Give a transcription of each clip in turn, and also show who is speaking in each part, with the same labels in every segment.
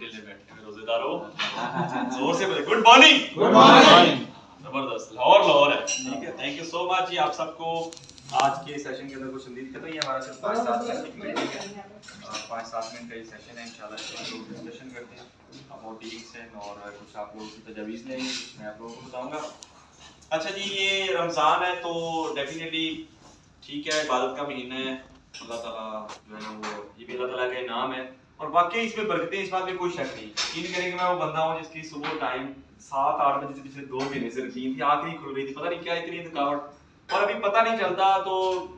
Speaker 1: ढीले बैठे हुए रोजेदारों, जोर से बोले गुड मॉर्निंग।
Speaker 2: Good morning.
Speaker 1: जबरदस्त, लाहौर है। ठीक है, थैंक यू सो मच जी आप सबको। आज के सेशन के अंदर कुछ उम्मीद करते हैं हमारा सिर्फ 5-7 मिनट की मीटिंग है, 5-7 मिनट का ये सेशन है। इंशाल्लाह इसमें लोग डिस्कशन करते हैं अबाउट डीएक्सन और कुछ आप लोगों की तजवीज़ लेंगे, मैं आप लोगों को बताऊंगा। अच्छा जी, ये रमज़ान है तो डेफिनेटली ठीक है, इबादत का महीना है, अल्लाह ताला जो है ना वो ये भी अल्लाह ताला का इनाम है और वाकई इसमें बरकतें, इस बात में कोई शक नहीं। यकीन करें कि मैं वो बंदा हूँ जिसकी सुबह टाइम 7-8 बजे से पिछले 2 महीने से रूटीन थी, आँख नहीं खुल रही थी, पता नहीं क्या इतनी थकावट, और अभी पता नहीं चलता तो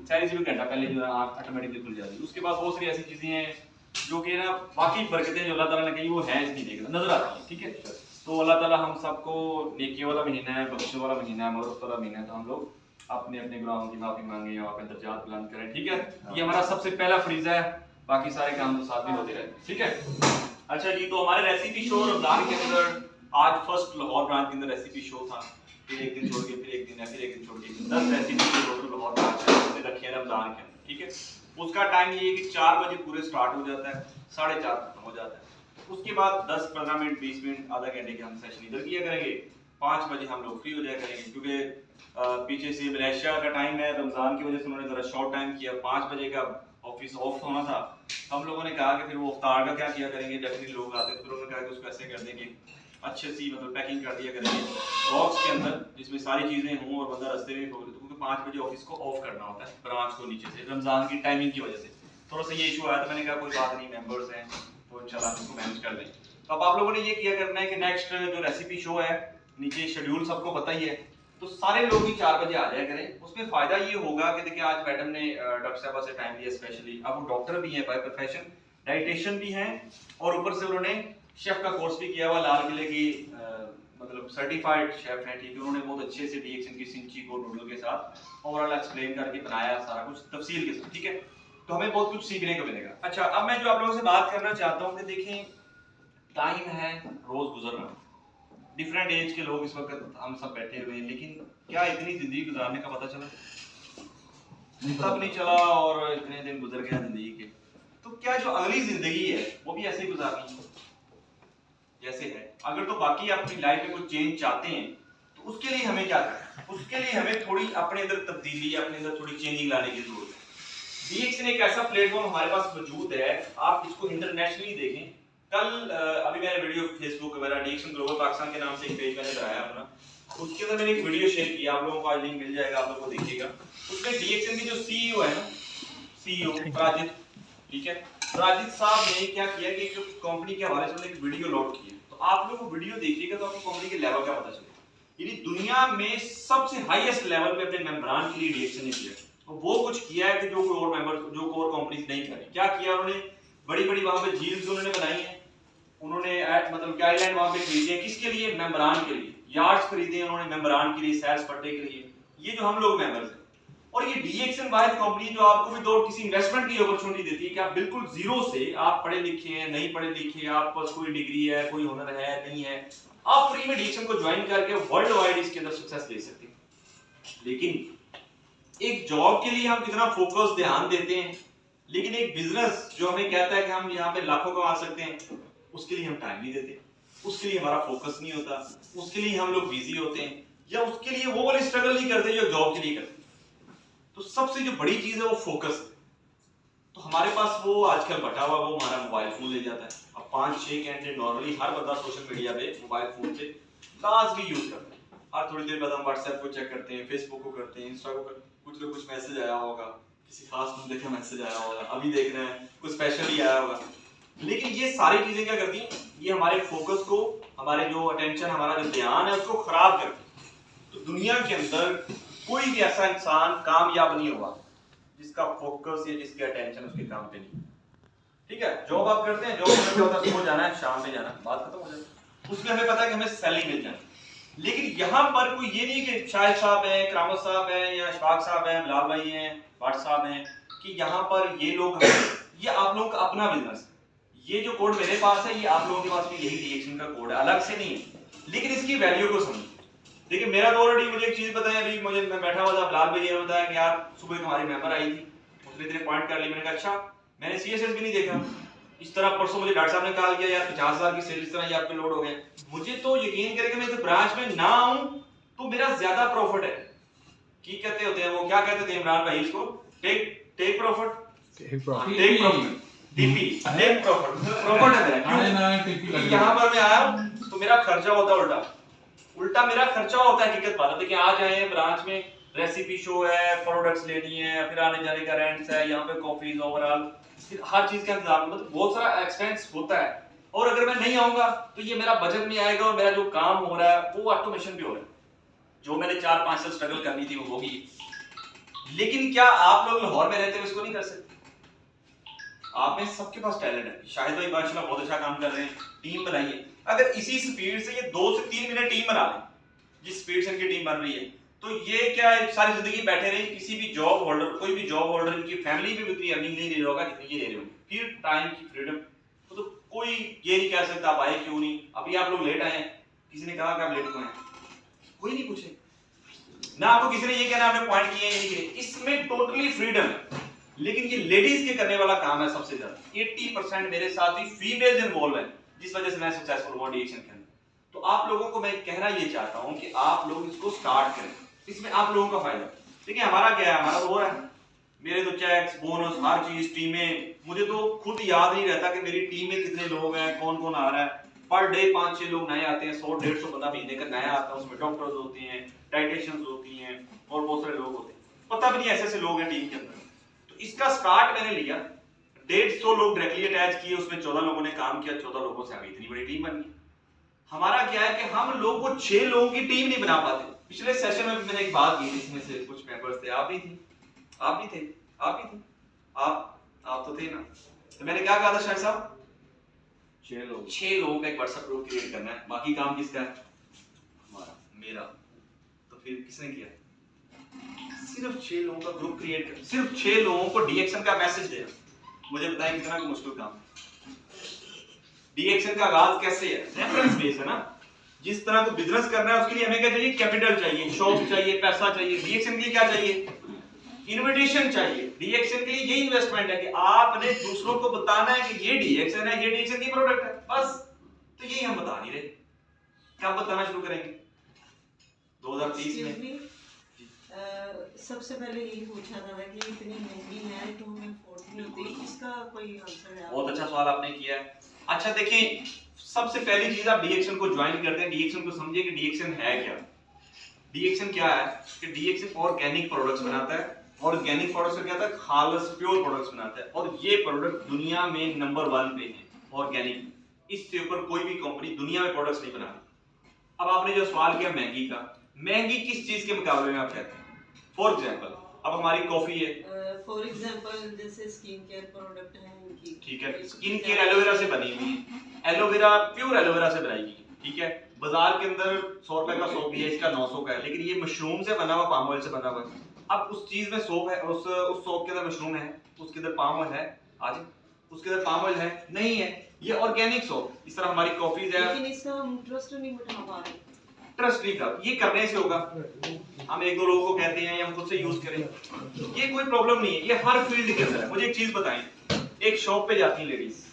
Speaker 1: शायद से भी घंटा पहले जो है आँख ऑटोमेटिकली खुल जाती है। उसके बाद बहुत सारी ऐसी चीज़ें हैं जो कि ना वाकई बरकतें जो अल्लाह ताला ने कही वो है नहीं देखना नजर आती है। ठीक है, तो अल्लाह ताला हम सबको नेकी वाला महीना है, बख्शिश वाला महीना है, मग़फ़िरत वाला महीना है, तो हम लोग अपने अपने गुनाहों की माफ़ी मांगे और अपने दर्जात बुलंद करें। ठीक है, ये हमारा सबसे पहला फरीज़ा है, बाकी सारे काम तो साथ में होते रहे। ठीक है, अच्छा जी, तो हमारे रेसिपी शो रमज़ान के अंदर आज फर्स्ट लाहौर ब्रांच के अंदर रेसिपी शो था, फिर एक दिन छोड़ के फिर एक दिन है, फिर एक दिन छोड़ के 10 रेसिपी टोटल लाहौर ब्रांच में रखी है रमज़ान के अंदर। ठीक है, उसका टाइम ये है कि 4 बजे पूरे स्टार्ट हो जाता है, 4:30 खत्म हो जाता है। उसके बाद 10-15 मिनट 20 मिनट आधा घंटे के हम सेशन इधर किया करेंगे, 5 बजे हम लोग फ्री हो जाया करेंगे, क्योंकि पीछे से मलेशिया का टाइम है, रमज़ान की वजह से उन्होंने ज़रा शॉर्ट टाइम किया, 5 बजे का ऑफिस ऑफ होना था। हम लोगों ने कहा कि फिर वो इफ्तार का क्या किया करेंगे, डेफिनेटली लोग आते हैं, फिर उन्होंने कहा कि उसको ऐसे कर देंगे, अच्छे सी मतलब पैकिंग कर दिया करेंगे बॉक्स के अंदर जिसमें सारी चीज़ें हों और बंदा रास्ते में खोले, क्योंकि 5 बजे ऑफिस को ऑफ करना होता है ब्रांच को नीचे से, रमज़ान की टाइमिंग की वजह से थोड़ा सा ये इशू आया, तो मैंने कहा कोई बात नहीं, मेंबर्स हैं तो इंशाल्लाह हम इसको मैनेज कर दें। तो अब आप लोगों ने ये किया करना है कि नेक्स्ट जो रेसिपी शो है, नीचे शेड्यूल सबको पता ही है, तो सारे लोग ही 4 बजे आ जाया करें। उसमें फ़ायदा ये होगा कि देखिए आज मैडम ने डॉक्टर साहबा से टाइम लिया स्पेशली, अब वो डॉक्टर भी हैं बाय प्रोफेशन, डाइटिशियन भी हैं और ऊपर से उन्होंने शेफ़ का कोर्स भी किया हुआ, लाल किले की मतलब सर्टिफाइड शेफ़ हैं। ठीक है, उन्होंने बहुत अच्छे से डीएक्सन की सिंची को नूडल के साथ ओवरऑल एक्सप्लेन करके बनाया सारा कुछ तफसील के साथ। ठीक है, तो हमें बहुत कुछ सीखने को मिलेगा। अच्छा, अब मैं जो आप लोगों से बात करना चाहता हूँ कि देखें, टाइम है रोज़ गुजरना, डिफरेंट एज के लोग इस वक्त हम सब बैठे हुए हैं, लेकिन क्या इतनी जिंदगी गुजारने का पता चला? तब नहीं चला और इतने दिन गुजर गया जिंदगी के, तो क्या जो अगली जिंदगी है वो भी ऐसे ही गुजारनी है जैसे है? अगर तो बाकी अपनी लाइफ में कुछ चेंज चाहते हैं तो उसके लिए हमें क्या करना है? उसके लिए हमें थोड़ी अपने अंदर तब्दीली, अपने अंदर थोड़ी चेंजिंग लाने की जरूरत है। डीएक्सन एक ऐसा प्लेटफॉर्म हमारे पास मौजूद है, आप इसको इंटरनेशनली देखें। कल अभी मैंने वीडियो फेसबुक वगैरह डीएक्सन ग्लोबल पाकिस्तान के नाम से एक पेज मैंने बनाया अपना, उसके अंदर मैंने एक वीडियो शेयर किया, आप लोगों को आज लिंक मिल जाएगा, आप लोगों को देखिएगा। उसमें डीएक्सन के जो सीईओ है ना, सीईओ राजिद, ठीक है, राजिद साहब ने क्या किया कि एक कंपनी के हवाले से एक वीडियो लोड की है, तो आप लोग वो वीडियो देखिएगा तो आपको कंपनी के लेवल का पता चलेगा। यानी दुनिया में सबसे हाईएस्ट लेवल पे अपने मेंबरान के लिए डीएक्सन ने किया, तो वो कुछ किया है कि जो कोई और मेंबर, जो कोई और कंपनीज नहीं करी। क्या किया उन्होंने? बड़ी बड़ी वहां पे झील्स उन्होंने बनाई है, उन्होंने मतलब आइलैंड वहां पे खरीदे हैं, किसके लिए? मेंबरान के लिए। यार्ड्स खरीदे हैं उन्होंने मेंबरान के लिए, सैर सपाटे के लिए, ये जो हम लोग मेंबर्स हैं। और ये डीएक्सन वाइज कंपनी जो आपको भी दो किसी इन्वेस्टमेंट की अपॉर्चुनिटी देती है कि आप बिल्कुल जीरो से, आप पढ़े लिखे हैं, नहीं पढ़े लिखे, आप पास कोई डिग्री है, कोई हुनर है, नहीं है, आप फ्री में डीएक्सन को ज्वाइन करके वर्ल्ड वाइड इसके अंदर सक्सेस ले सकते हैं। लेकिन एक जॉब के लिए हम कितना फोकस ध्यान देते हैं, लेकिन एक बिजनेस जो हमें कहता है कि हम यहाँ पे लाखों कमा सकते हैं, उसके लिए हम टाइम नहीं देते, उसके लिए हमारा फोकस नहीं होता, उसके लिए हम लोग बिजी होते हैं, या उसके लिए वो वाली स्ट्रगल नहीं करते जो जॉब के लिए करते। तो सबसे जो बड़ी चीज है वो फोकस है। तो हमारे पास वो आजकल बटा हुआ वो हमारा मोबाइल फोन ले जाता है। अब 5-6 घंटे नॉर्मली हर बंदा सोशल मीडिया पे मोबाइल फोन से लाजमी यूज करते हैं। हर थोड़ी देर बाद हम व्हाट्सएप को चेक करते हैं, फेसबुक को करते हैं, इंस्टा को करते हैं, कुछ ना कुछ मैसेज आया होगा, किसी खास बंदे का मैसेज आया होगा, अभी देख रहे हैं कुछ स्पेशल ही आया होगा। लेकिन ये सारी चीजें क्या करती हैं? ये हमारे फोकस को, हमारे जो अटेंशन, हमारा जो ध्यान है उसको खराब करती है। तो दुनिया के अंदर कोई भी ऐसा इंसान कामयाब नहीं होगा जिसका फोकस या जिसकी अटेंशन उसके काम पे नहीं। ठीक है, जॉब आप करते हैं, जॉब में क्या होता है, सुबह जाना है, शाम पे जाना है, बात खत्म हो जाती है, उसमें हमें पता है कि हमें सैलरी मिल जाए। लेकिन यहाँ पर कोई ये नहीं कि शाहिद साहब हैं, करामत साहब हैं, या इशफाक साहब हैं, बिलाल भाई हैं, भट्ट साहब हैं, कि यहाँ पर ये लोग, ये आप लोगों का अपना बिजनेस है। ये जो कोड मेरे पास है, ये आप लोगों के पास भी यही डीएक्सन का कोड है, अलग से नहीं है। लेकिन इसकी वैल्यू को समझिए। देखिए, मेरा तो ऑलरेडी, मुझे एक चीज बताएं, अभी मुझे, मैं बैठा हुआ था, बिलाल भाई ने बताया कि यार सुबह तुम्हारी मेंबर आई थी, उसने इतने पॉइंट कर लिए। मैंने कहा अच्छा, मैंने सीएसएस भी नहीं देखा, इस तरह परसों मुझे डॉक्टर साहब ने कहा कि यार 50,000 की सेल इस तरह ये आप पे लोड हो गए, मुझे तो यकीन करें कि मैं इस ब्रांच में ना आऊं तो मेरा ज्यादा प्रॉफिट है। की कहते होते हैं वो, क्या कहते थे इमरान भाई इसको, take profit, take profit, TP, take profit, profit है। क्यों? यहाँ पर मैं आया तो मेरा खर्चा होता है उल्टा, उल्टा मेरा खर्चा होता है। हकीकत बात है, देखिए आज आए ब्रांच में, रेसिपी शो है, प्रोडक्ट्स लेनी है, फिर आने जाने का रेंट्स है, यहाँ पे कॉफीज ओवरऑल हर चीज का इंतजाम, मतलब बहुत सारा एक्सपेंस होता है। और अगर मैं नहीं आऊंगा तो ये मेरा बजट में आएगा और मेरा जो काम हो रहा है वो ऑटोमेशन भी हो रहा है। जो मैंने 4-5 साल स्ट्रगल करनी थी वो होगी। लेकिन क्या आप लोग लाहौर में रहते हुए इसको नहीं कर सकते? आप में सबके पास टैलेंट है। शाहिद भाई माशाल्लाह बहुत अच्छा काम कर रहे हैं, टीम बनाइए। अगर इसी स्पीड से ये 2 से 3 मिनट टीम बना लें, जिस स्पीड से इनकी टीम बन रही है, तो ये क्या है, सारी जिंदगी बैठे रहे किसी भी जॉब होल्डर, कोई भी जॉब होल्डर की फैमिली भी उतनी अर्निंग नहीं ले रहा होगा जितनी ये ले रहे होंगे। फिर टाइम की फ्रीडम, तो कोई ये नहीं कह सकता आप आए क्यों नहीं। अभी आप लोग लेट आए हैं, किसी ने कहा कि आप लेट क्यों आए? कोई नहीं पूछे ना, आपको किसी ने ये कहना आपने पॉइंट किए ये नहीं किए। इसमें टोटली फ्रीडम है। लेकिन ये लेडीज के करने वाला काम है सबसे ज्यादा। 80% मेरे साथ ही फीमेल्स इन्वॉल्व है, जिस वजह से मैं सक्सेसफुल हुआ डीएक्शन के अंदर। तो आप लोगों को मैं कहना ये चाहता हूं कि आप लोग इसको स्टार्ट करें, इसमें आप लोगों का फायदा। देखिए हमारा क्या है, हमारा तो हो रहा है, मेरे तो चेक्स बोनस हर चीज टीमें, मुझे तो खुद याद नहीं रहता कि मेरी टीम में कितने लोग हैं, कौन कौन आ रहा है। पर डे 5-6 लोग नए आते हैं, 100-150 बंदा महीने का नया आता है। उसमें डॉक्टर्स होते हैं, डाइटिशियंस होती हैं और बहुत सारे लोग होते हैं, पता भी नहीं ऐसे ऐसे लोग हैं टीम के अंदर। तो इसका स्टार्ट मैंने लिया, 150 लोग डायरेक्टली अटैच किए, उसमें 14 लोगों ने काम किया, 14 लोगों से हमें इतनी बड़ी टीम बन गई। हमारा क्या है कि हम लोग वो 6 लोगों की टीम नहीं बना पाते। पिछले सेशन में भी मैंने एक बात की, इसमें से कुछ मेंबर्स थे, आप भी थे, आप भी थे, आप भी थे, आप तो थे ना। तो मैंने क्या कहा था शायद साहब, 6 लोगों का एक व्हाट्सएप ग्रुप क्रिएट करना है, बाकी काम किसका है? हमारा, मेरा। तो फिर किसने किया? सिर्फ 6 लोगों का ग्रुप क्रिएट कर, सिर्फ 6 लोगों को डीएक्शन का मैसेज देना। मुझे बताएं कितना मुश्किल काम। डीएक्शन का आगाज कैसे है? रेफरेंस बेस है ना। जिस तरह को बिजनेस करना है उसके लिए हमें क्या चाहिए? कैपिटल चाहिए, शॉप चाहिए, पैसा चाहिए। डीएक्शन के लिए क्या चाहिए? इन्विटेशन चाहिए। डीएक्शन के लिए ये इन्वेस्टमेंट है कि आपने दूसरों को बताना है कि ये डीएक्शन है, ये डीएक्शन की प्रोडक्ट है, बस। तो यही हम बता नहीं रहे, कब बताना शुरू करेंगे? 2030 में।
Speaker 2: सबसे पहले यही पूछा था कि इतनी महंगी है तो हमें अफोर्ड नहीं होती, इसका कोई आंसर है?
Speaker 1: बहुत अच्छा सवाल आपने किया है। अच्छा देखिए, सबसे पहली चीज आप डीएक्शन को ज्वाइन करते हैं, डीएक्शन को समझिए कि डीएक्शन है क्या। डीएक्शन क्या है कि डीएक्शन ऑर्गेनिक प्रोडक्ट्स बनाता है। ऑर्गेनिक प्रोडक्ट्स क्या होता है? खालस प्योर प्रोडक्ट्स बनाता है, और ये प्रोडक्ट दुनिया में नंबर 1 पे है ऑर्गेनिक। इससे ऊपर कोई भी कंपनी दुनिया में प्रोडक्ट्स नहीं बनाती। अब आपने जो सवाल किया महंगी का, महंगी किस चीज के मुकाबले में आप कहते हैं? फॉर एग्जांपल अब हमारी कॉफी है,
Speaker 2: फॉर एग्जांपल जैसे स्किन केयर प्रोडक्ट है इनकी,
Speaker 1: ठीक है, स्किन केयर एलोवेरा से बनी हुई है, एलोवेरा प्योर एलोवेरा से बनाई गई, ठीक है। बाजार के अंदर 100 रुपए का सोप भी है, इसका 900 का है, लेकिन ये मशरूम से बना हुआ, पाम ऑयल से बना हुआ है। अब उस चीज में सोप है, उस सोप के अंदर मशरूम है, उसके अंदर पाम ऑयल है, आज उसके अंदर पाम ऑयल है नहीं है, ये ऑर्गेनिक सोप। इस तरह हमारी कॉफीज है,
Speaker 2: लेकिन इसका हम ट्रस्ट नहीं बिठा पा रहे।
Speaker 1: ट्रस्ट नहीं कर, ये करने से होगा। हम 1-2 लोगों को कहते हैं या हम खुद से यूज करें, ये कोई प्रॉब्लम नहीं है, ये हर फील्ड के अंदर है। मुझे एक चीज बताएं, एक शॉप पे जाती है लेडीज,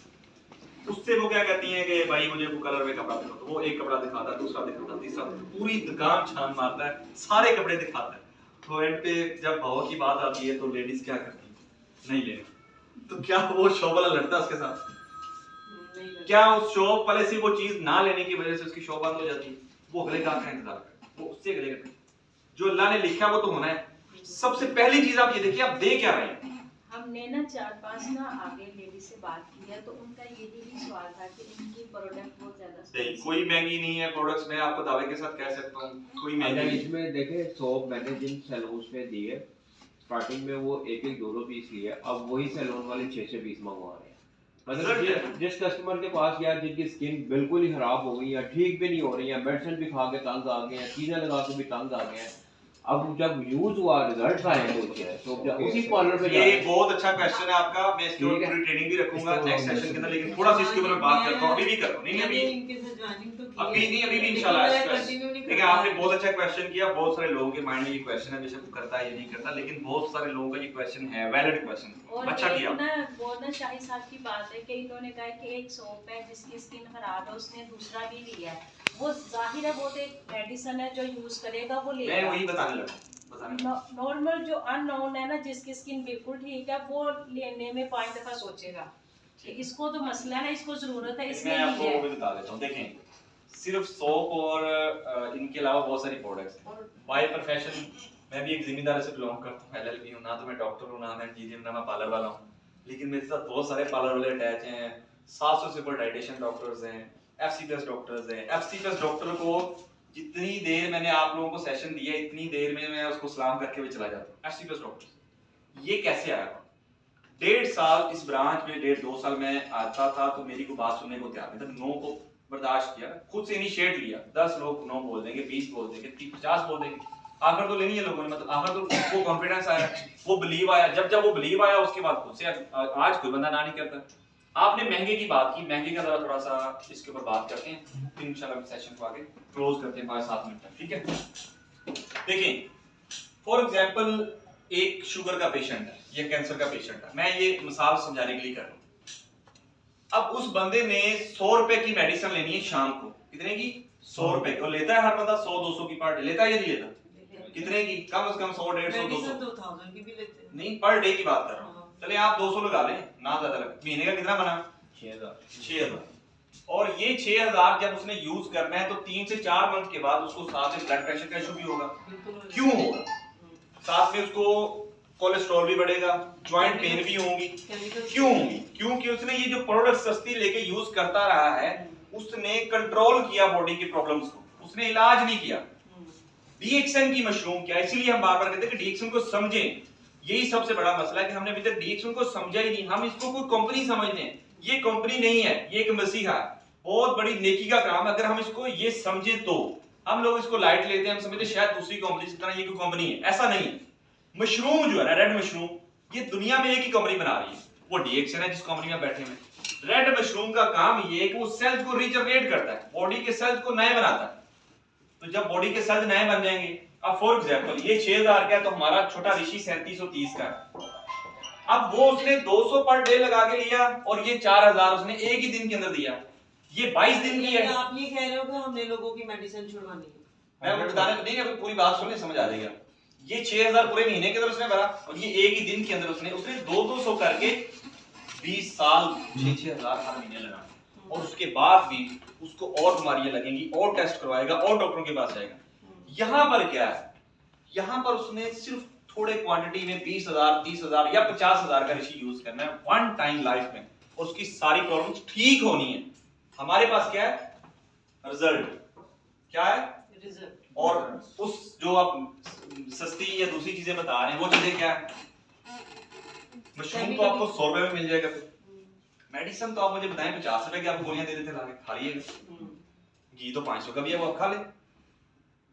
Speaker 1: उससे वो क्या कहती हैं कि भाई मुझे वो कलर में कपड़ा दिखाओ, तो वो एक कपड़ा दिखाता है, दूसरा दिखाता है, तीसरा, पूरी दुकान छान मारता है, सारे कपड़े दिखाता है। तो एंड पे जब भाव की बात आती है तो लेडीज क्या करती है? नहीं लेना। तो क्या वो शॉप वाला लड़ता है उसके साथ? क्या उस शॉप वाले से वो चीज ना लेने की वजह से उसकी शॉप बंद हो जाती है? वो अगले ग्राहक का इंतजार करता है, वो उससे अगले का, जो अल्लाह ने लिखा वो तो होना है। सबसे पहली चीज आप ये देखिए, आप दे क्या रहे हैं।
Speaker 3: हमने ना 4-5 ना आगे लेडी से बात की है, तो उनका ये भी सवाल था कि इनकी प्रोडक्ट बहुत ज्यादा
Speaker 1: नहीं, कोई महंगी नहीं है प्रोडक्ट्स में, आपको दावे के साथ कह सकता हूँ कोई महंगी नहीं।
Speaker 4: इसमें देखे सोप मैंने जिन सैलून्स में दी है, स्टार्टिंग में वो 1-2 पीस लिए, अब वही सैलून वाले 6 पीस मंगवा रहे हैं। मतलब जिस कस्टमर के पास यार जिनकी स्किन बिल्कुल ही खराब हो गई है, ठीक भी नहीं हो रही है, मेडिसिन भी खा के तंग आ गए हैं, चीजें लगा के भी तंग आ गए हैं, अब जब यूज हुआ रिजल्ट आए तो क्या है, तो जब उसी पार्लर पे
Speaker 1: ये
Speaker 4: जाए।
Speaker 1: बहुत अच्छा क्वेश्चन है आपका, मैं इसके ऊपर पूरी ट्रेनिंग भी रखूंगा नेक्स्ट सेशन के अंदर, लेकिन थोड़ा सा इसके ऊपर बात करता हूं, अभी भी करो नहीं अभी
Speaker 2: इनके साथ ज्वाइनिंग तो की
Speaker 1: अभी
Speaker 2: है,
Speaker 1: नहीं अभी भी
Speaker 2: लेकिन
Speaker 1: इंशाल्लाह
Speaker 2: मैं
Speaker 1: इस
Speaker 2: continue नहीं
Speaker 1: देखिए
Speaker 2: कर
Speaker 1: आपने
Speaker 2: पाई।
Speaker 1: बहुत अच्छा क्वेश्चन किया, बहुत सारे लोगों के माइंड में ये क्वेश्चन है, बेशक वो करता है या नहीं करता, लेकिन बहुत सारे लोगों का ये क्वेश्चन है, वैलिड क्वेश्चन,
Speaker 3: और
Speaker 1: अच्छा
Speaker 3: एक
Speaker 1: किया।
Speaker 3: ना वो ना शाही साहब की बात है कि इन्होंने कहा कि एक सोप है जिसकी स्किन खराब है, उसने दूसरा भी लिया है, वो जाहिर है वो तो एक मेडिसिन है जो यूज करेगा वो
Speaker 1: मैं
Speaker 3: लेगा।
Speaker 1: वही बताने लगा।
Speaker 3: नॉर्मल जो अननोन है ना, जिसकी स्किन बिल्कुल ठीक है, वो लेने में 5 दफा सोचेगा कि इसको तो मसला है ना, इसको जरूरत है
Speaker 1: मैं
Speaker 3: इसलिए
Speaker 1: आपको
Speaker 3: लिया
Speaker 1: वो भी
Speaker 3: है।
Speaker 1: बता देता हूँ, देखें सिर्फ सोप और इनके अलावा बहुत सारी प्रोडक्ट्स हैं, और बाय प्रोफेशन मैं भी एक जिम्मेदारी से बिलोंग करता हूँ, एलएलबी हूँ, ना तो मैं डॉक्टर हूँ, ना मैं जीजीएम, ना मैं पार्लर वाला हूँ, लेकिन मेरे साथ बहुत सारे पार्लर वाले अटैच हैं, 700 से ऊपर डाइटिशियन डॉक्टर्स हैं, एफसी प्लस डॉक्टर्स हैं। एफसी प्लस डॉक्टर को जितनी देर मैंने आप लोगों को सेशन दिया इतनी देर में मैं उसको सलाम करके भी चला जाता हूँ। एफसी प्लस डॉक्टर ये कैसे आया? 1.5 साल इस ब्रांच में, 1.5-2 साल मैं आता था तो मेरी को बात सुनने को तैयार नहीं था, नो को बर्दाश्त किया, खुद से इनिशिएट लिया, 10 लोग नो बोल देंगे, 20 बोल देंगे, 50 बोल देंगे, आखिर तो लेनी है लोगों ने, मतलब आखिर तो वो कॉन्फिडेंस आया, वो बिलीव आया, जब वो बिलीव आया उसके बाद खुद से आज कोई बंदा ना नहीं करता। आपने महंगे की बात की, महंगे का थोड़ा सा इसके ऊपर बात करते हैं, फिर इंशाल्लाह सेशन को आगे क्लोज करते हैं 5-7 मिनट तक, ठीक है? देखिए फॉर एग्जांपल एक शुगर का पेशेंट है या कैंसर का पेशेंट है, मैं ये मिसाल समझाने के लिए कर रहा हूँ। अब उस बंदे ने 100 रुपए की मेडिसिन लेनी है शाम को, कितने की? 100 रुपए की, और लेता है हर बंदा 100-200 की पर डे, लेता है या नहीं लेता? कितने की? कम से कम 100-150 200
Speaker 2: 2000 की भी लेते हैं।
Speaker 1: नहीं, पर डे की बात कर रहा हूँ। चले आप 200 लगा लें, ना ज्यादा लगे, महीने का कितना बना? 6000। और ये 6000 जब उसने यूज करना है तो 3 से 4 मंथ के बाद उसको साथ में ब्लड प्रेशर का इशू भी होगा। क्यों होगा? साथ में उसको कोलेस्ट्रॉल भी बढ़ेगा, जॉइंट पेन भी होंगी। क्यों होंगी? क्योंकि उसने ये जो प्रोडक्ट सस्ती लेके यूज करता रहा है, उसने कंट्रोल किया बॉडी की प्रॉब्लम्स को, उसने इलाज नहीं किया। डीएक्सएन की मशरूम क्या है? इसीलिए हम बार बार कहते हैं कि डीएक्सएन को समझें, यही सबसे बड़ा मसला है कि हमने अभी तक डीएक्सएन को समझा ही नहीं। हम इसको कोई कंपनी समझते हैं, ये कंपनी नहीं है, ये एक मसीहा है, बहुत बड़ी नेकी का काम है। अगर हम इसको ये समझे तो हम लोग इसको लाइट लेते हैं, हम समझते शायद दूसरी कंपनी की तरह ये कोई कंपनी है, ऐसा नहीं है। मशरूम जो है ना, रेड मशरूम, ये दुनिया में एक ही कंपनी बना रही है, वो डीएक्सएन है जिस कंपनी में बैठे हुए। रेड मशरूम का काम ये है कि वो सेल्स को रिजनरेट करता है, बॉडी के सेल्स को नए बनाता है। तो जब बॉडी के सेल्स नए बन जाएंगे, अब फॉर एग्जांपल ये 6000 का है तो हमारा छोटा ऋषि 3730 का है, अब वो उसने 200 पर डे लगा के लिया और ये 4000 उसने एक ही दिन के अंदर दिया, ये 22 दिन की है।
Speaker 2: आप ये कह रहे हो कि हमने लोगों की मेडिसिन छुड़वानी है?
Speaker 1: मैं आपको बताने नहीं, अभी पूरी बात सुनने समझ आ जाएगा। ये 6000 पूरे महीने के अंदर उसने भरा और ये एक ही दिन के अंदर उसने 200 करके 20 साल 6000 हर महीने लगा, और उसके बाद भी उसको और बीमारियां लगेंगी, और टेस्ट करवाएगा, और डॉक्टरों के पास जाएगा। यहाँ पर क्या है? यहाँ पर उसने सिर्फ थोड़े क्वांटिटी में 20,000, 30,000 या 50,000 का ऋषि यूज करना है वन टाइम लाइफ में, और उसकी सारी प्रॉब्लम्स ठीक होनी है। हमारे पास क्या है? रिजल्ट। क्या है?
Speaker 2: रिजल्ट।
Speaker 1: और उस जो आप सस्ती या दूसरी चीजें बता रहे हैं वो चीजें क्या है? मशरूम तो आपको 100 रुपए में मिल जाएगा, मेडिसिन तो आप मुझे बताएं 50 रुपए की आपको गोलियां दे देते लाके, खा लीजिएगा। घी तो 500 का भी है, वो आप खा ले।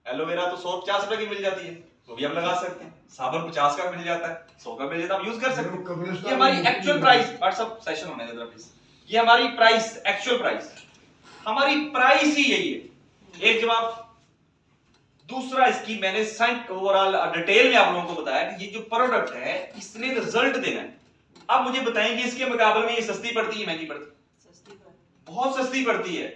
Speaker 1: एलोवेरा तो 150 रुपए की मिल जाती है, तो भी आप लगा सकते हैं। साबुन 50 का मिल जाता है, 100 का मिल जाता है, आप यूज कर सकते हैं। ये हमारी एक्चुअल प्राइस, व्हाट्सएप सेशन होने दे जरा प्लीज। ये हमारी प्राइस, एक्चुअल प्राइस, हमारी प्राइस ही यही है। एक जवाब। दूसरा, इसकी मैंने ओवरऑल डिटेल में आप लोगों को बताया कि ये जो प्रोडक्ट है इसने रिजल्ट देना है। आप मुझे बताएंगे इसके मुकाबले में ये सस्ती पड़ती है महंगी पड़ती है?
Speaker 2: सस्ती पड़ती,
Speaker 1: बहुत सस्ती पड़ती है।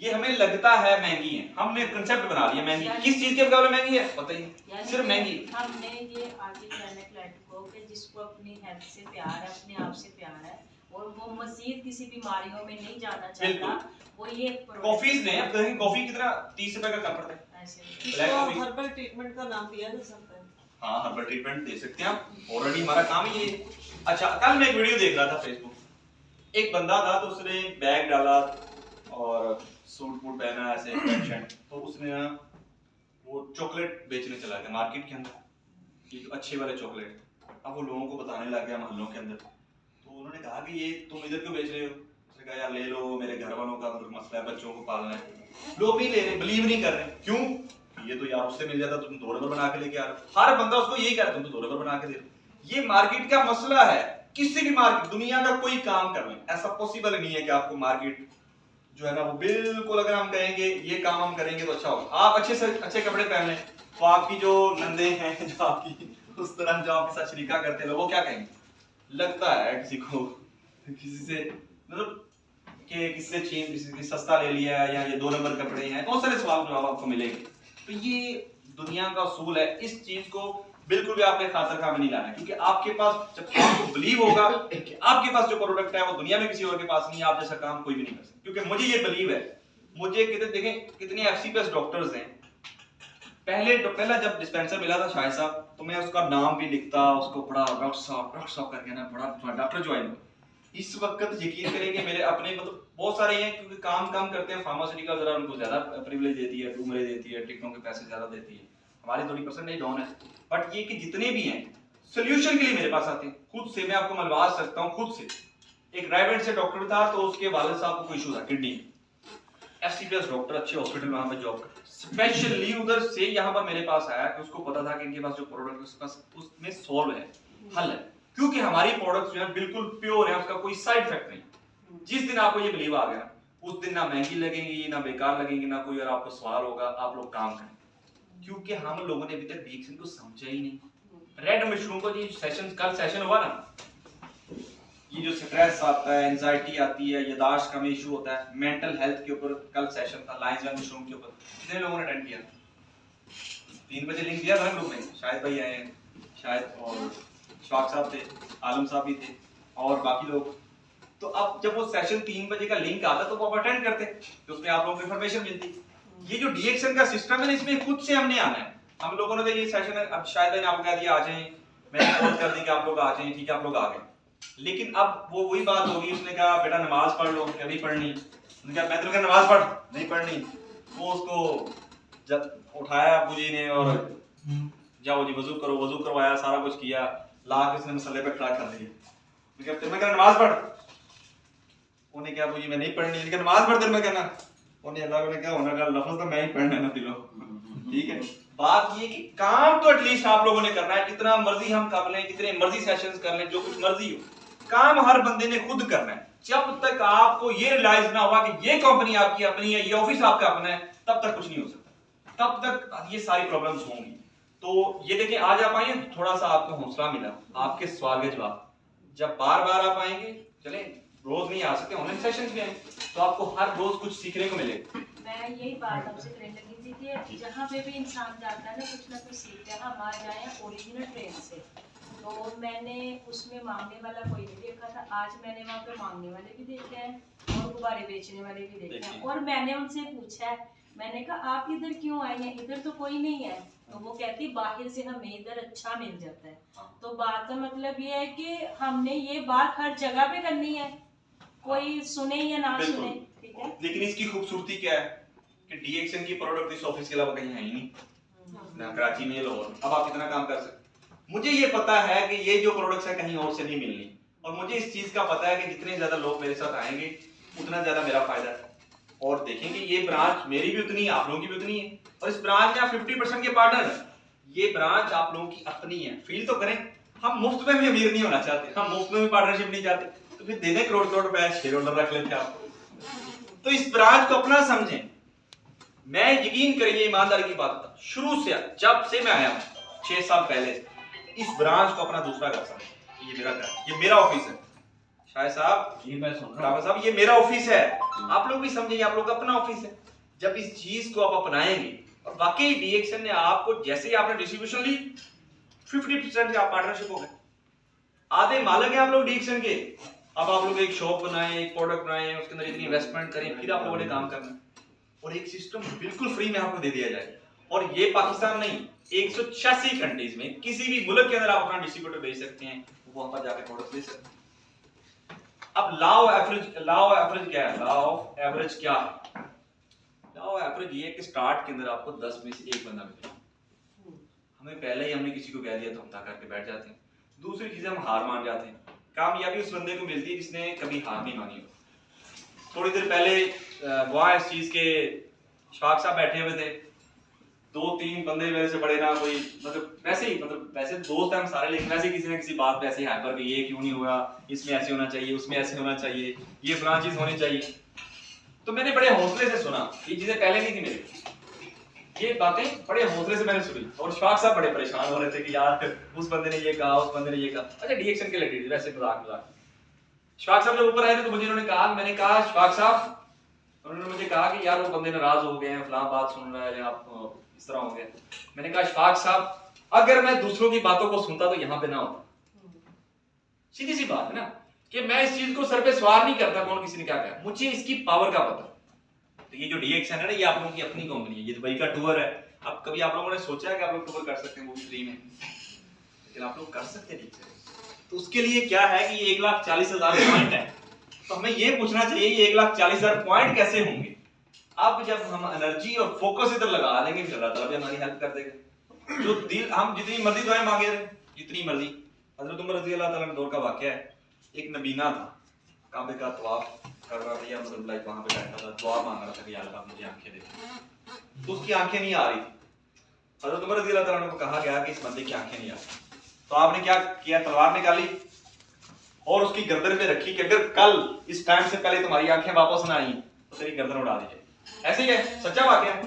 Speaker 1: ये हमें लगता है महंगी है, हमने कंसेप्ट बना लिया महंगी। किस चीज के मुकाबले महंगी है बताइए? सिर्फ महंगी।
Speaker 3: हमने ये आगे कहने प्लेटफॉर्म को कि जिसको अपनी हेल्थ से प्यार है, अपने आप से प्यार है, और वो मजीद किसी बीमारियों में नहीं जाना चाहता, वो ये
Speaker 1: कॉफीज ने, अब देखें कॉफी कितना 30 रुपए का कप पड़ता है।
Speaker 2: इसको हर्बल ट्रीटमेंट का नाम दिया जा सकता है।
Speaker 1: हाँ, हर्बल ट्रीटमेंट दे सकते हैं आप, ऑलरेडी हमारा काम ही ये। अच्छा, कल मैं एक वीडियो देख रहा था फेसबुक, एक बंदा था तो उसने बैग डाला और सूट बूट पहना ऐसे पेशेंट, तो उसने वो चॉकलेट बेचने चला गया मार्केट के अंदर, ये अच्छे वाले चॉकलेट। अब वो लोगों को बताने लग गया मोहल्लों के अंदर, तो उन्होंने कहा कि ये तुम इधर क्यों बेच रहे हो? उसने कहा यार ले लो, मेरे घर वालों का मतलब मसला है, बच्चों को पालना है। लोग नहीं ले रहे, बिलीव नहीं कर रहे। क्यों? ये तो यार उससे मिल जाता, तुम 2 नंबर बना के लेके आ रहे हो। हर बंदा उसको यही कह रहा है, तुम तो 2 नंबर बना के दे रहे हो। ये मार्केट का मसला है। किसी भी मार्केट, दुनिया का कोई काम कर लें, ऐसा पॉसिबल नहीं है कि आपको मार्केट जो है ना वो बिल्कुल, अगर हम कहेंगे ये काम हम करेंगे तो अच्छा होगा, आप अच्छे से अच्छे कपड़े पहन लें तो आपकी जो नंदे हैं, जो आपकी उस तरह जो आपके साथ शरीका करते हैं लोग, वो क्या कहेंगे? लगता है किसी को, किसी से मतलब कि किसी से छीन, किसी से सस्ता ले लिया या ये 2 नंबर कपड़े हैं, बहुत सारे सवाल जवाब आपको मिलेंगे। तो ये दुनिया का उसूल है, इस चीज को बिल्कुल भी आपने खातर खा में नहीं लाना, क्योंकि आपके पास जब आपको बिलीव होगा कि आपके पास जो प्रोडक्ट है वो दुनिया में किसी और के पास नहीं है, आप जैसा काम कोई भी नहीं कर सकता। क्योंकि मुझे ये बिलीव है, मुझे कितने देखें कितने एफसीपीएस डॉक्टर्स हैं। पहला जब डिस्पेंसर मिला था शाहिद साहब, तो मैं उसका नाम भी लिखता, उसको बड़ा डॉक्टर साहब करके ना बड़ा डॉक्टर ज्वाइन हुआ। इस वक्त यकीन करेंगे मेरे अपने मतलब बहुत सारे हैं, क्योंकि काम कम करते हैं, फार्मास्यूटिकल जरा उनको ज्यादा प्रिविलेज देती है, उम्रें देती है, टिकटों के पैसे ज्यादा देती है, हमारी थोड़ी परसेंटेज डाउन है। बट ये कि जितने भी हैं सोल्यूशन के लिए मेरे पास आते हैं, खुद से मैं आपको मलवा सकता हूँ खुद से। एक रायगढ़ से डॉक्टर था, तो उसके वालिद साहब को कोई इशू था किडनी, एफसीपीएस डॉक्टर, अच्छे हॉस्पिटल में वहां पे जॉब करते, स्पेशली उधर से यहाँ पर मेरे पास आया कि उसको पता था कि इनके पास जो प्रोडक्ट है उसका उसमें सॉल्व है, हल है, क्योंकि हमारी प्रोडक्ट्स जो है बिल्कुल प्योर है, उसका कोई साइड इफेक्ट नहीं। जिस दिन आपको ये बिलीव आ गया, उस दिन ना महंगी लगेंगी, ना बेकार लगेंगी, ना कोई और आपको सवाल होगा, आप लोग काम करें। क्योंकि हम लोगों ने अभी तक डीएक्शन को समझा ही नहीं। रेड मशरूम को जी सेशन, कल सेशन हुआ ना, ये जो स्ट्रेस आता है, एंजाइटी आती है, याददाश्त का इशू होता है, मेंटल हेल्थ के ऊपर कल सेशन था, लाइंस एंड मशरूम के ऊपर। कितने लोगों ने अटेंड किया? 3 बजे लिंक दिया था ना ग्रुप में, शायद भाई आए हैं, शायद, और शाक साहब थे, आलम साहब भी थे, और बाकी लोग। तो अब जब वो सेशन 3 बजे का लिंक आता तो वो आप अटेंड करते, तो उसमें आप लोगों को इंफॉर्मेशन मिलती। ये जो डीएक्शन का सिस्टम है ना, इसमें खुद से हमने आना है। हम लोगों ने तो ये सेशन है, अब शायद मैंने आपको कह दिया आ जाएं, मैंने फोन कर दी कि आप लोग आ जाएं, ठीक है आप लोग आ गए। लेकिन अब वो वही बात होगी, उसने कहा बेटा नमाज पढ़ लो, कभी पढ़नी, उसने कहा मैं तो कहा नमाज पढ़, नहीं पढ़नी। वो उसको जब उठाया अबू जी ने और जाओ जी वजू करो, वजू करवाया, सारा कुछ किया, ला के उसने मसले पे खड़ा कर दिया। मैं कहा नमाज पढ़, उन्हें क्या अबू जी मैं नहीं पढ़नी, लेकिन नमाज पढ़, मैं कहना उन्हें अल्लाह ने क्या होना का लफ्ज तो मैं ही पढ़ना है ना दिलो, ठीक है। बात ये कि काम तो एटलीस्ट आप लोगों ने करना है, जितना मर्जी हम कर लें, जितने मर्जी सेशंस कर लें, जो कुछ मर्जी हो, काम हर बंदे ने खुद करना है। जब तक आपको ये रियलाइज ना हुआ कि ये कंपनी आपकी अपनी है, ये ऑफिस आपका अपना है, तब तक कुछ नहीं हो सकता, तब तक ये सारी प्रॉब्लम्स होंगी। तो ये देखिए आज आप आए, थोड़ा सा आपको हौसला मिला, आपके सवाल के जवाब। जब बार बार आप आएंगे, चले रोज नहीं आ सकते, ऑनलाइन सेशंस में आए, तो आपको हर रोज कुछ सीखने को मिलेगा।
Speaker 3: मैं यही बात आपसे करने लगी थी कि जहाँ पे भी इंसान जाता है ना कुछ सीखते हैं। हम आ जाए ओरिजिनल ट्रेन से, तो मैंने उसमें मांगने वाला कोई नहीं देखा था, आज मैंने वहाँ पे मांगने वाले भी देखे हैं और गुब्बारे बेचने वाले भी देखे हैं। और मैंने उनसे पूछा है, मैंने कहा आप इधर क्यों आई हैं, इधर तो कोई नहीं है। तो वो कहती बाहर से हमें इधर अच्छा मिल जाता है। तो बात का मतलब ये है कि हमने ये बात हर जगह पे करनी है, कोई सुने या ना सुने, ठीक है।
Speaker 1: लेकिन इसकी खूबसूरती क्या है कि डीएक्शन की प्रोडक्ट इस ऑफिस के अलावा कहीं है ही नहीं, ना कराची में, लाहौर। अब आप कितना काम कर सकते। मुझे ये पता है कि ये जो प्रोडक्ट्स है कहीं और से नहीं मिलनी, और मुझे इस चीज का पता है कि जितने ज्यादा लोग मेरे साथ आएंगे उतना ज्यादा मेरा फायदा है। और देखेंगे ये ब्रांच मेरी भी उतनी है, आप लोगों की भी उतनी है, और इस ब्रांच में आप 50% के पार्टनर है। ये ब्रांच आप लोगों की अपनी है, फील तो करें। हम मुफ्त में भी अमीर नहीं होना चाहते, हम मुफ्त में भी पार्टनरशिप नहीं चाहते, तो फिर दे दें करोड़ करोड़ रुपए, शेयर होल्डर रख लेते आप। तो इस ब्रांच को अपना समझें। मैं यकीन करिए ईमानदारी की बात था, शुरू से जब से मैं आया हूं 6 साल पहले, इस ब्रांच को अपना दूसरा घर समझें। ये मेरा घर, ये मेरा ऑफिस है। शायद साहब
Speaker 4: जी मैं सुन रहा हूं
Speaker 1: साहब, ये मेरा ऑफिस है, आप लोग भी समझिए, आप लोग का अपना ऑफिस है। जब इस चीज को आप अपनाएंगे, और वाकई डीएक्शन ने आपको, जैसे ही आपने डिस्ट्रीब्यूशन ली 50% आप पार्टनरशिप हो गए, आधे मालिक हैं आप लोग डीएक्शन के। अब आप लोग एक शॉप बनाएं, एक प्रोडक्ट बनाएं, उसके अंदर इतनी इन्वेस्टमेंट करें, फिर आप लोगों ने काम करना, और एक सिस्टम बिल्कुल फ्री में आपको दे दिया जाए। और ये पाकिस्तान नहीं, 186 कंट्रीज में किसी भी मुल्क के अंदर आप अपना डिस्ट्रीब्यूटर भेज सकते हैं, वो वहां पर जाकर प्रोडक्ट ले सकते हैं। अब लॉ ऑफ एवरेज क्या है? लॉ ऑफ एवरेज क्या है? लॉ ऑफ एवरेज ये है कि स्टार्ट के अंदर आपको 10 में से एक बंदा मिलेगा। हमें पहले ही हमने किसी को कह दिया तो हम था करके बैठ जाते हैं। दूसरी चीज हम हार मान जाते हैं। कामयाबी उस बंदे को मिलती है जिसने कभी हार नहीं मानी हो। थोड़ी देर पहले वहां इस चीज के शाख साहब बैठे हुए थे, 2-3 बंदे मेरे से बड़े ना कोई मतलब वैसे ही मतलब वैसे दोस्त हैं हम सारे, लेकिन वैसे किसी ना किसी बात पे ऐसे हाइपर कि ये क्यों नहीं हुआ, इसमें ऐसे होना चाहिए, उसमें ऐसे होना चाहिए, ये फलां चीज होनी चाहिए। तो मैंने बड़े हौसले से सुना, ये चीजें पहले नहीं थी मेरी, ये बातें बड़े हौसले से मैंने सुनी। और शफाक साहब बड़े परेशान हो रहे थे कि यार उस बंदे ने ये कहा, उस बंदे ने ये कहा। अच्छा डीएक्शन के लिए वैसे मजाक शफाक साहब जब ऊपर आए थे तो मुझे उन्होंने कहा, मैंने कहा शफाक साहब, उन्होंने मुझे कहा कि यार वो बंदे नाराज हो गए हैं, फलां बात सुन रहा है, आप इस तरह हो गए। मैंने कहा शफाक साहब, अगर मैं दूसरों की बातों को सुनता तो यहाँ पे ना होता। सीधी सी बात है ना कि मैं इस चीज को सर पे सवार नहीं करता कौन किसी ने क्या कहा, मुझे इसकी पावर का पता। तो ये जो डीएक्शन है ना, ये आप लोगों की अपनी कंपनी है, ये दुबई का टूर है। अब कभी आप लोगों ने सोचा है कि आप लोग टूर कर सकते हैं वो भी फ्री में, लेकिन आप लोग कर सकते नहीं। तो उसके लिए क्या है कि ये 1,40,000 पॉइंट है, तो हमें ये पूछना चाहिए ये 1,40,000 पॉइंट कैसे होंगे। अब जब हम एनर्जी और फोकस इधर लगा देंगे फिर अल्लाह ताला भी हमारी हेल्प कर देगा। जो दिल हम जितनी मर्जी दुआएं मांगे रहे, जितनी मर्जी। हजरत उमर रजी अल्लाह ताला के दौर का वाकया है, एक नबीना था, काबे का तवाफ कर रहा था, या मतलब लाइक वहां पे बैठा था, दुआ मांग रहा था कि या अल्लाह मुझे आंखें दे। तो उसकी आंखें नहीं आ रही थी। हजरत उमर रजी अल्लाह ताला को कहा गया कि इस बंदे की आंखें नहीं आ रही। तो आपने क्या किया, तलवार निकाली और उसकी गर्दन पे रखी कि अगर कल इस टाइम से पहले तुम्हारी आंखें वापस ना आई तो तेरी गर्दन उड़ा दी जाएगी। ऐसे ही है, सच्चा वाकया है।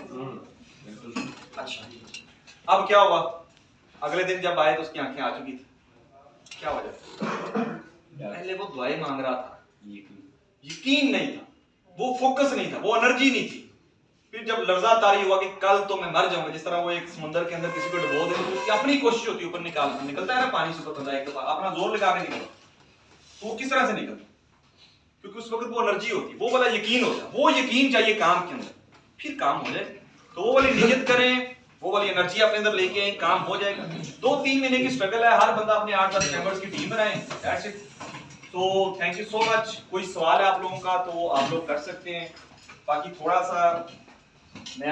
Speaker 1: अच्छा अब क्या हुआ, अगले दिन जब आए तो उसकी आंखें आ चुकी थी। क्या वजह, पहले वो दुआएं मांग रहा था, यकीन नहीं था, वो फोकस नहीं था, वो एनर्जी नहीं थी। फिर जब लफ्जा तारी हुआ कि कल तो मैं मर जाऊंगा, जिस तरह वो एक समुद्र के अंदर किसी को डुबो दे तो उसकी अपनी कोशिश होती है ऊपर निकलता है ना पानी से ऊपर, बंदा एक दफा अपना जोर लगा के निकलता, तो वो किस तरह से निकलता, क्योंकि उस वक्त वो एनर्जी होती, वो वाला यकीन होता, वो यकीन चाहिए काम के अंदर, फिर काम हो जाए। तो वो वाली नियत करें, वो वाली एनर्जी अपने अंदर लेके आए, काम हो जाएगा। 2-3 महीने की स्ट्रगल है, हर बंदा अपने 8-10 मेंबर्स की टीम बनाए, दैट्स इट। तो थैंक यू सो मच। कोई सवाल है आप लोगों का तो आप लोग कर सकते हैं, बाकी थोड़ा सा